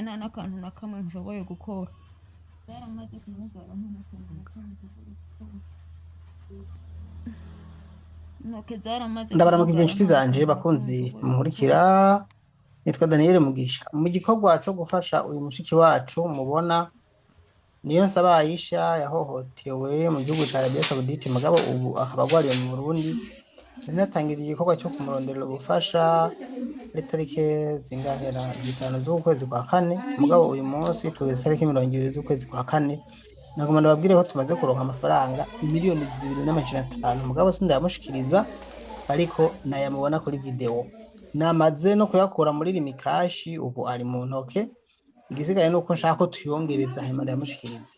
nta n'akantu na kamwe nshoboye gukora. Zaramaze kumugara n'akantu na kamwe nshoboye gukora. Intoke zaramaze ndabaramukije kumugara inshuti nta zanje kantu na kamwe bakunzi nshoboye munkurikira, nitwa Daniel Mugisha. Mu gikorwa co gufasha uyu mushiki wacu mubona Niyonsaba Aisha yahohotewe mu gihugu ca Arabia Saoudite, mugabo ubu akaba agwariye mu Burundi. Natangiriye igikorwa cyo kumuronderera ubufasha kuri tariki zingahera 5 z'ukwezi kwa kane, mugabo uyu munsi tugeze tariki 20 z'ukwezi kwa kane. Nagoma ndababwire ko tumaze kuronka amafaranga 2,500,000, mugabo sindayamushikiriza, ariko nayamubona kuri video. Namaze no kuyakura muri rimikashi, ubu ari mu ntoke. Igisigaye nuko nshaka ko tuyongereza hanyuma ndayamushikiriza.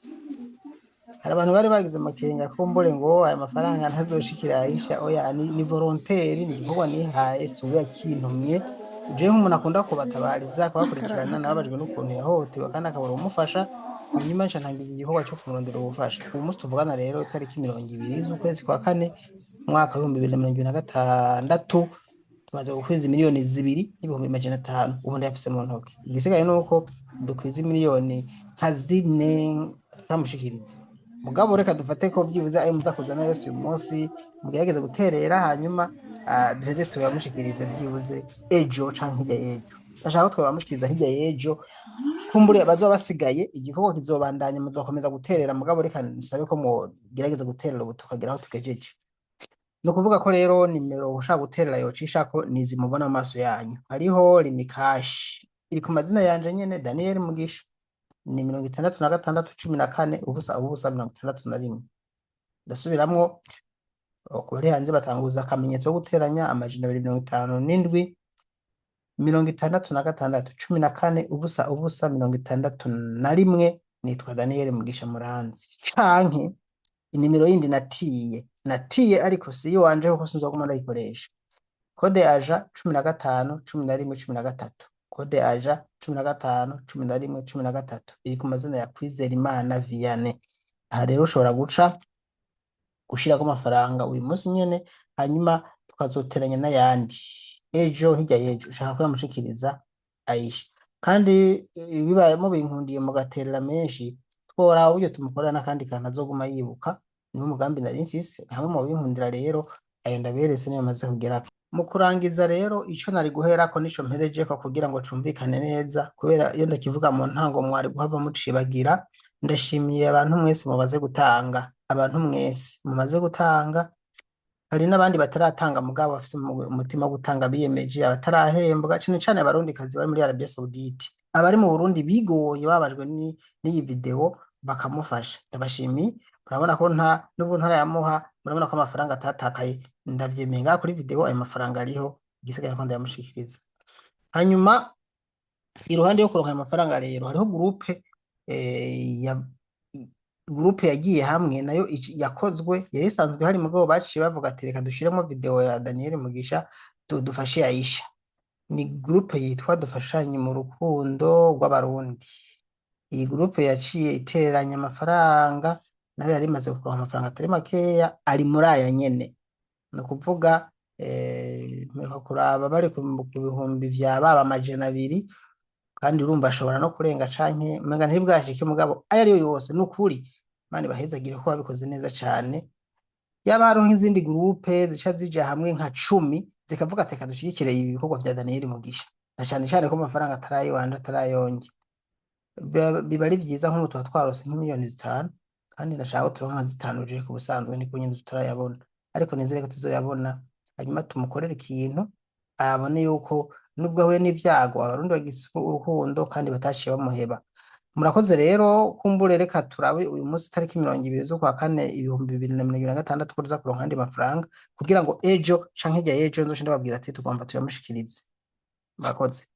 Hari abantu bari bagize amakenga ko mbore ngo aya mafaranga ntazoshikira Aisha. Oya, ni volontaire, ni igikorwa nihaye, si we yakintumye. Jewe nk'umuntu akunda kubatabariza akabakurikirana, nababajwe n'ukuntu yahohotewe kandi akabura umufasha, hanyuma nca ntangiza igikorwa cyo kumurondera ubufasha. Ubu munsi tuvugana rero itariki 20 z'ukwezi kwa kane umwaka w'2026 tumaze gukweza 2,2,500,000. Ubu ndayafise mu ntoke. Igisigaye nuko dukwiza miliyoni nka 4 tutamushikiriza. Mugabo reka dufate ko byibuze ayo muza kuzana yose uyu munsi mugerageze guterera, hanyuma duheze tuyamushikirize byibuze ejo canke hirya y'ejo. Ndashaka ko twabamushikiriza hirya y'ejo, kumbure bazoba basigaye igikorwa kizobandanya, muzakomeza guterera. Mugabo reka nsabe ko mugerageza guterera ubu tukagera aho tugejeje. Ni ukuvuga ko rero nimero ushaka guterera yocishako nizi mubona mu maso yanyu. Hariho rimikashi iri ku mazina yanje nyene Daniel Mugisha, ni 66 14 ubusa 61. Ndasubiramwo, kuri hanze batanguza akamenyetso ko guteranya 257 66 14 ubusa 61. Nitwa Daniel Mugisha Muranzi. Canke inimero yindi natiye ariko si yo wanje kuko sinzoguma ndayikoresha. Kode aja 15 11 13. Kode aja 15 11 13 iri ku mazina ya Kwizerimana Vianney. Aha rero ushobora gushirako amafaranga uyu munsi nyene, hanyuma tukazoteranya n'ayandi ejo hirya y'ejo. Ushaka kuyamushikiriza Aisha, kandi bibayemo binkundiye mugaterera menshi, twora uburyo tumukorera n'akandi kantu azoguma yibuka. Niwo mugambi nari mfise, hamwe mu binkundira rero ayo ndaberetse niyo maze kugerako. Mu kurangiza rero ico nari guherako nico mperejeko kugira ngo cumvikane neza, kubera iyo ndakivuga mu ntango mwari guhava mucibagira. Ndashimiye abantu mwese mumaze gutanga, abantu mwese mumaze gutanga. Hari n'abandi bataratanga mugabo bafise umutima wo gutanga biyemeje, abatarahembwa cane cane abarundikazi bari muri Arabia Saoudite. Abari mu Burundi bigoye babajwe n'iyi video bakamufasha, ndabashimiye. Murabona ko n'ubu ntarayamuha, murabona ko amafaranga atatakaye. Ndavyemeye ngaha kuri video, ayo mafaranga ariho, igisigaye ko ndayamushikiriza. Hanyuma iruhande yo kuronka ayo mafaranga rero hariho groupe yagiye hamwe nayo yakozwe, yari isanzwe hari mugabo baciye bavuga ati reka dushiremo video ya Daniel Mugisha dufashe Aisha. Ni groupe yitwa Dufashanye mu rukundo rw'abarundi. Iyi groupe yaciye iteranya amafaranga, nayo yari imaze kuronka amafaranga atari makeya, ari muri aya nyene. Ni ukuvuga mpereka kuraba bari ku bihumbi vya baba 200, kandi urumva ashobora no kurenga canke umenga ntibwashike, mugabo ayo ariyo yose nukuri Imana ibahezagire ko babikoze neza cane. Yaba hariho nk'izindi groupe zica zija hamwe nka 10 zikavuga ati reka dushigikire ibi bikorwa vya Daniel Mugisha, na cane cane ko amafaranga atarayibanje atarayonge, biba ari vyiza nk'ubu tuba twarose nk'imiliyoni 5, kandi ndashaka ko turonka nka 5 je ku busanzwe niko nyine tutarayabona, ariko nizere ko tuzoyabona. Hanyuma tumukorera ikintu abone yuko nubwo ahuye n'ivyago abarundi bagize urukundo kandi bataciye bamuheba. Murakoze rero, kumbure reka turabe uyu munsi tariki 20 z'ukwa kane 2026 ko tuza kuronka andi mafaranga, kugira ngo ejo canke hirya y'ejo nzoce ndababwira ati tugomba tuyamushikirize. Murakoze.